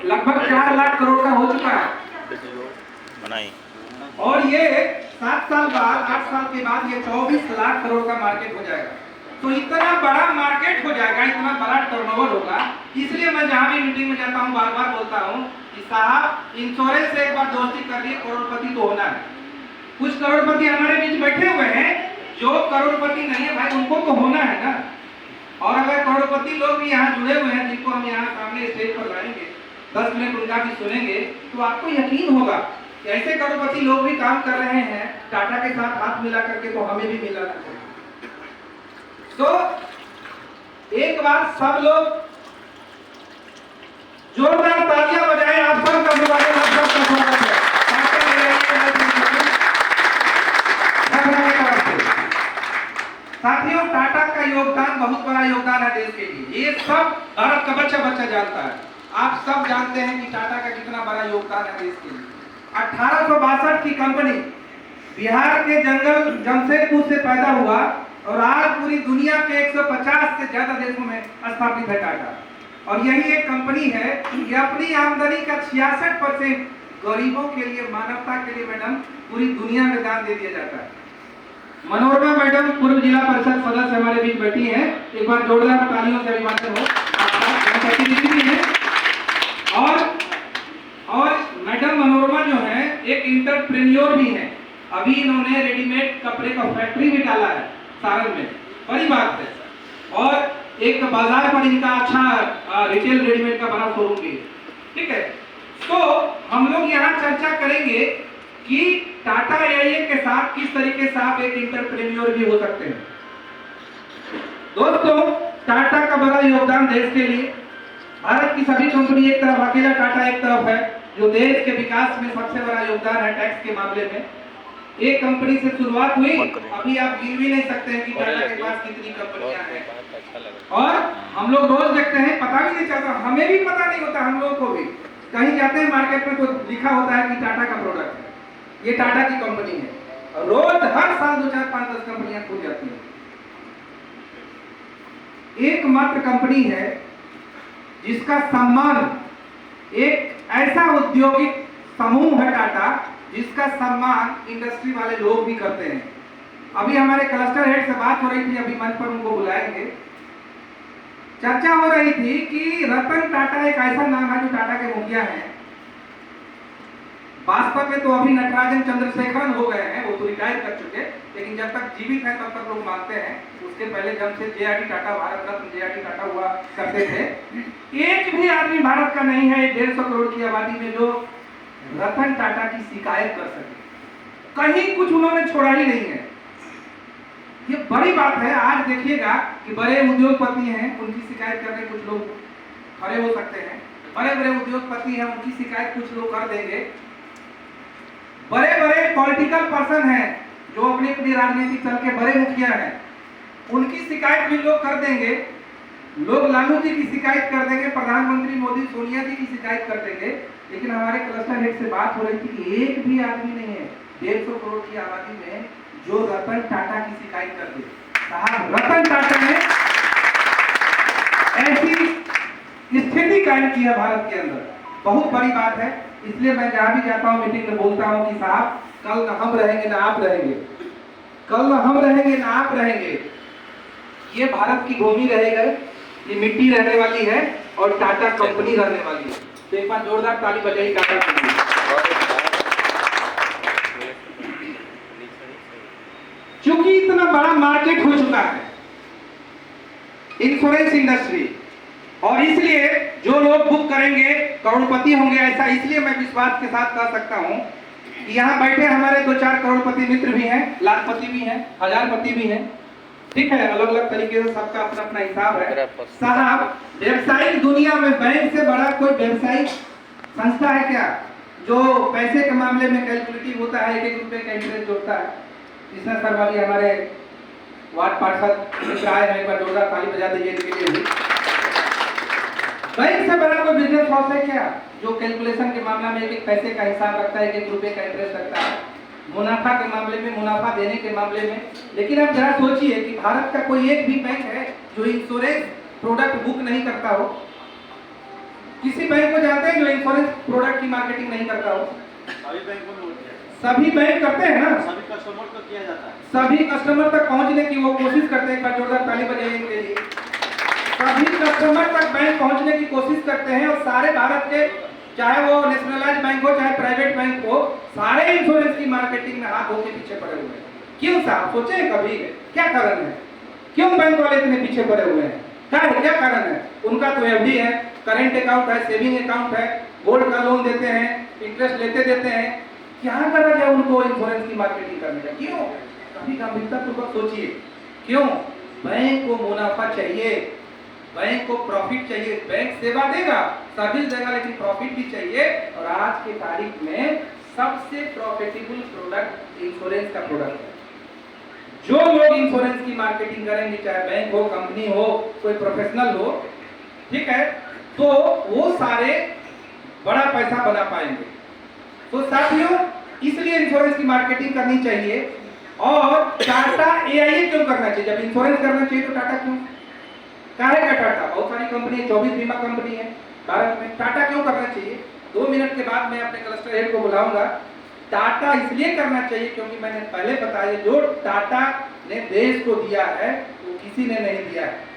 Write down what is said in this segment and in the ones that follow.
लगभग 4 लाख करोड़ का हो चुका है। और ये 7 साल बाद 8 साल के बाद ये 24 लाख करोड़ का मार्केट हो जाएगा। तो इतना बड़ा मार्केट हो जाएगा, इतना बड़ा टर्नओवर होगा। इसलिए मैं जहां भी मीटिंग में जाता हूं बार बार बोलता हूं कि साहब इंश्योरेंस से एक बार दोस्ती कर लिए, करोड़पति तो होना है। कुछ करोड़पति हमारे बीच बैठे हुए हैं, जो करोड़पति नहीं है भाई उनको तो होना है ना। और अगर करोड़पति लोग भी यहाँ जुड़े हुए हैं, जिनको हम यहाँ सामने स्टेज पर लाएंगे, 10 मिनट उनका भी सुनेंगे, तो आपको यकीन होगा कि ऐसे करोड़पति लोग भी काम कर रहे हैं टाटा के साथ हाथ मिला करके, तो हमें भी मिलाना चाहिए। तो एक बार सब लोग जोरदार तालियां बजाएं। आप सब का स्वागत है। साथियों, टाटा का योगदान बहुत बड़ा योगदान है देश के लिए। ये सब भारत का बच्चा बच्चा जानता है। आप सब जानते हैं कि टाटा का कितना बड़ा योगदान है देश के लिए। 1862 की कंपनी बिहार के जंगल जमशेदपुर से पैदा हुआ और आज पूरी दुनिया के 150 से ज्यादा देशों में स्थापित है टाटा। और यही एक कंपनी है कि अपनी आमदनी का 66% गरीबों के लिए, मानवता के लिए मैडम पूरी दुनिया में दान दे दिया जाता है। मनोरमा मैडम पूर्व जिला परिषद सदस्य हमारे बीच बैठी हैं, एक बार जोरदार तालियों से अभिवादन हो। और मैडम मनोरमा जो है एक इंटरप्रेन्योर भी है। अभी इन्होंने रेडीमेड कपड़े का फैक्ट्री भी डाला है सारण में, बड़ी बात है। और एक बाजार पर इनका अच्छा रिटेल रेडीमेड का बड़ा शोरूम भी है। ठीक है, तो हम लोग यहाँ चर्चा करेंगे कि टाटा एआईए के साथ किस तरीके से आप एक इंटरप्रेन्योर भी हो सकते हैं। दोस्तों, टाटा का बड़ा योगदान देश के लिए। भारत की सभी कंपनी एक तरफ, अकेला टाटा एक तरफ है जो देश के विकास में सबसे बड़ा योगदान है टैक्स के मामले में। एक कंपनी से शुरुआत हुई, अभी आप गिन भी नहीं सकते हैं कि टाटा के पास कितनी कंपनियां हैं। और हम लोग रोज देखते हैं, पता भी नहीं चलता, हमें भी पता नहीं होता, हम लोगों को भी। कहीं जाते हैं मार्केट में तो लिखा होता है कि टाटा का प्रोडक्ट है, ये टाटा की कंपनी है। रोज हर साल 2, 4, 5, 10 कंपनियां खुल जाती हैं। एकमात्र कंपनी है जिसका सम्मान, एक ऐसा औद्योगिक समूह है टाटा जिसका सम्मान इंडस्ट्री वाले लोग भी करते हैं। अभी हमारे क्लस्टर हेड से बात हो रही थी, अभी मंच पर उनको बुलाएंगे। चर्चा हो रही थी कि रतन टाटा एक ऐसा नाम है जो टाटा के मुखिया हैं। वास्तव में तो अभी नटराजन चंद्रशेखरन हो गए हैं, वो तो रिटायर कर चुके, लेकिन जब तक जीवित हैं तब तक लोग मानते हैं। उसके पहले जब से जेआरडी टाटा, भारत रत्न जेआरडी टाटा हुआ करते थे। एक भी आदमी भारत का नहीं है 150 करोड़ की आबादी में जो रतन टाटा की शिकायत कर सके। कहीं कुछ उन्होंने छोड़ा ही नहीं है। ये बड़ी बात है। आज देखिएगा कि बड़े उद्योगपति हैं, उनकी शिकायत करने कुछ लोग खड़े हो सकते हैं। बड़े बड़े उद्योगपति हैं, उनकी शिकायत कुछ लोग कर देंगे। बड़े बड़े पॉलिटिकल पर्सन हैं जो अपनी अपनी राजनीतिक दल के बड़े मुखिया हैं, उनकी शिकायत भी लोग कर देंगे। लोग लालू जी की शिकायत कर देंगे, प्रधानमंत्री मोदी, सोनिया जी की शिकायत कर देंगे। लेकिन हमारे क्लस्टर हेड से बात हो रही थी कि एक भी आदमी नहीं है 150 करोड़ की आबादी में जो रतन टाटा की शिकायत कर दे। साहब, रतन टाटा ने ऐसी स्थिति कायम की है भारत के अंदर, बहुत बड़ी बात है। इसलिए मैं जहां भी जाता हूं मीटिंग में बोलता हूं कि साहब, कल न हम रहेंगे ना आप रहेंगे, कल न हम रहेंगे ना आप रहेंगे। ये भारत की भूमि रहेगा, ये मिट्टी रहने वाली है और टाटा कंपनी रहने वाली है। तो एक बार जोरदार ताली बजाइए टाटा के लिए। क्योंकि इतना बड़ा मार्केट हो चुका है इंश्योरेंस इंडस्ट्री, और इसलिए जो लोग बुक करेंगे करोड़पति होंगे। ऐसा इसलिए मैं विश्वास के साथ कह सकता हूं कि यहाँ बैठे हमारे 2-4 करोड़पति मित्र भी हैं, लाखपति भी हैं, हजारपति भी हैं। ठीक है, अलग अलग तरीके से सबका अपना अपना हिसाब है। साहब, व्यवसायिक दुनिया में बैंक से बड़ा कोई व्यवसायिक संस्था है क्या जो पैसे के मामले में कैलकुलेटिव होता है, 1-1 रुपए का इंटरेस्ट जोड़ता है? कृष्णा सर वाली हमारे वार्ड पार्षद मित्र आए हैं, एक बार जोरदार ताली बजा दीजिए इनके लिए। बैंक से बड़ा कोई बिजनेस हाउस है क्या जो कैलकुलेशन के मामला में 1-1 पैसे का हिसाब रखता है, 1-1 रुपए का इंटरेस्ट रखता है, मुनाफा के मामले में, मुनाफा देने के मामले में? लेकिन आप जरा सोचिए कि भारत का कोई एक भी बैंक है जो इंश्योरेंस प्रोडक्ट बुक नहीं करता हो? किसी बैंक को जानते हैं जो इंश्योरेंस प्रोडक्ट की मार्केटिंग नहीं करता हो? सभी बैंकों में होती है, सभी बैंक करते हैं ना, सभी कस्टमर को किया जाता है। सभी कस्टमर तक पहुंचने की वो कोशिश करते हैं। एक बार जोरदार ताली बजाइए इनके लिए। सभी कस्टमर तक बैंक पहुंचने की कोशिश करते हैं, और सारे भारत के, चाहे वो नेशनलाइज बैंक हो चाहे प्राइवेट बैंक हो, सारे इंश्योरेंस की मार्केटिंग में हाथ धो के पीछे पड़े हुए हैं। क्यों साहब, सोचे कभी क्या कारण है? क्यों बैंक वाले इतने पीछे पड़े हुए हैं? क्या कारण है? उनका तो एफडी है, करेंट अकाउंट है, सेविंग अकाउंट है, गोल्ड का लोन देते हैं, इंटरेस्ट लेते देते हैं। क्या गरज है उनको इंश्योरेंस की मार्केटिंग करने का? क्यों? कभी गंभीरतापूर्वक सोचिए। क्यों? बैंक को मुनाफा चाहिए, बैंक को प्रॉफिट चाहिए। बैंक सेवा देगा, सर्विस देगा, लेकिन प्रॉफिट भी चाहिए। और आज की तारीख में सबसे प्रॉफिटेबल प्रोडक्ट इंश्योरेंस का प्रोडक्ट है। जो लोग इंश्योरेंस की मार्केटिंग करेंगे, चाहे बैंक हो, कंपनी हो, कोई प्रोफेशनल हो, ठीक है, तो वो सारे बड़ा पैसा बना पाएंगे। तो साथियों, इसलिए इंश्योरेंस की मार्केटिंग करनी चाहिए। और टाटा एआईए क्यों करना चाहिए? जब इंश्योरेंस करना चाहिए तो टाटा क्यों? काहे का टाटा? बहुत सारी कंपनी है, 24 बीमा कंपनी है भारत में। टाटा क्यों करना चाहिए? 2 मिनट के बाद मैं अपने क्लस्टर हेड को बुलाऊंगा। टाटा इसलिए करना चाहिए क्योंकि मैंने पहले बताया, जो टाटा ने देश को दिया है वो किसी ने नहीं दिया है।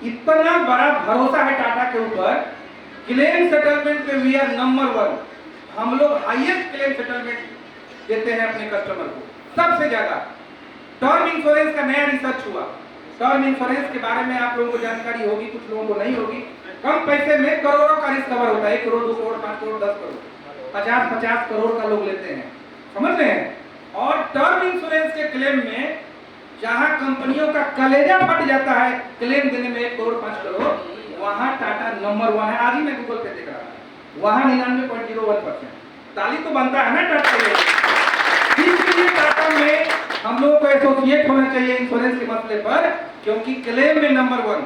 इतना बड़ा भरोसा है टाटा के ऊपर। क्लेम सेटलमेंट पे वी आर नंबर 1। हम लोग हाईएस्ट क्लेम सेटलमेंट देते हैं अपने कस्टमर को, सबसे ज्यादा। टर्म इंश्योरेंस का नया रिसर्च हुआ। टर्म इंश्योरेंस के बारे में आप लोगों को जानकारी होगी, कुछ लोगों को नहीं होगी। कम पैसे में करोड़ों का रिस्क कवर होता है। 1 करोड़, 2 करोड़, 5 करोड़, 10 करोड़, 50-50 करोड़ का लोग लेते हैं, समझ रहे हैं? और टर्म इंश्योरेंस के क्लेम में जहां कंपनियों का कलेजा फट जाता है क्लेम देने में 1 करोड़, 5 करोड़, वहां टाटा नंबर 1 है। आज ही मैं गूगल पे देख रहा था, वहां 99.01%। ताली तो बनता है ना टाटा के। इसलिए टाटा में हम लोगों को एसोसिएट होना चाहिए इंश्योरेंस के मसले पर, क्योंकि क्लेम में नंबर 1।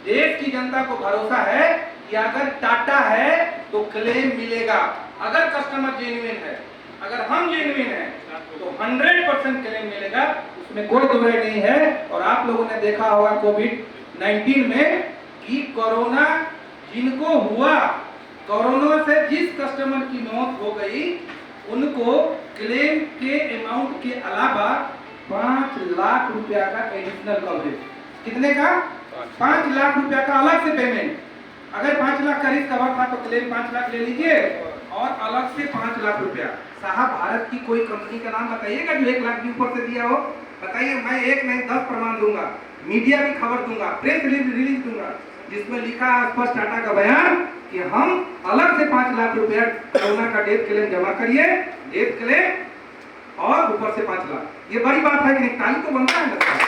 देश की जनता को भरोसा है कि अगर टाटा है तो क्लेम मिलेगा। अगर कस्टमर जेन्युइन है, अगर हम जेन्युइन हैं, तो 100% क्लेम मिलेगा, उसमें कोई दुविधा नहीं है। और आप लोगों ने देखा होगा कोविड-19 में कि कोरोना जिनको हुआ, कोरोना से जिस कस्टमर की मौत हो गई, उनको क्लेम के अमाउंट के अलावा 5 लाख रुपया का एडिशनल कवरेज। कितने का? 5 लाख रुपया का अलग से पेमेंट। अगर 5 लाख का रिस्क कवर था तो क्लेम 5 लाख ले लीजिए, और अलग से 5 लाख रुपया। साहब, भारत की कोई कंपनी का नाम बताइएगा जो 1 लाख के ऊपर से दिया हो? बताइए। मैं 1 नहीं 10 प्रमाण दूंगा, मीडिया भी खबर दूंगा, प्रेस रिलीज दूंगा, जिसमें लिखा स्पष्ट टाटा का बयान कि हम अलग से 5 लाख रुपया कोरोना का डेथ क्लेम जमा करिए, डेथ क्लेम, और ऊपर से 5 लाख। ये बड़ी बात है कि नहीं? ताली तो बनता है लगता है।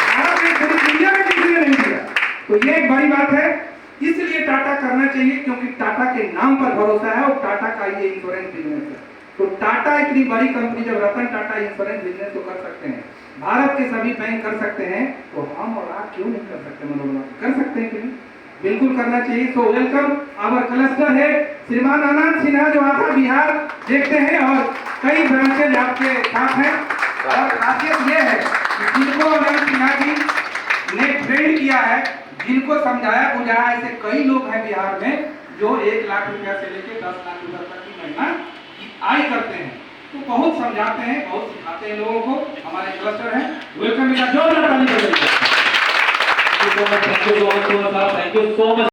भारत में पूरी दुनिया में किसी ने नहीं दिया, तो ये एक बड़ी बात है। इसलिए टाटा करना चाहिए, क्योंकि टाटा के नाम पर भरोसा है, और टाटा का ये इंश्योरेंस बिजनेस है। तो टाटा इतनी बड़ी कंपनी, जब रतन टाटा इंश्योरेंस बिजनेस को कर सकते हैं, भारत के सभी बैंक कर सकते हैं, तो हम और आप क्यों नहीं कर सकते? मनोरमा कर सकते हैं कि नहीं? बिल्कुल करना चाहिए। सो वेलकम आवर क्लस्टर है श्रीमान आनंद सिन्हा, जो आधा बिहार देखते हैं और कई ब्रांचेज आपके साथ हैं। और खासियत ये है कि जिनको आनंद सिन्हा जी ने ट्रेंड किया है, जिनको समझाया बुझाया, ऐसे कई लोग हैं बिहार में जो 1 लाख रुपया से लेकर 10 लाख रुपया तक की महीना की आय करते हैं। तो बहुत समझाते हैं, बहुत सिखाते हैं लोगों को। हमारे क्लस्टर हैं, welcome. Thank you so much.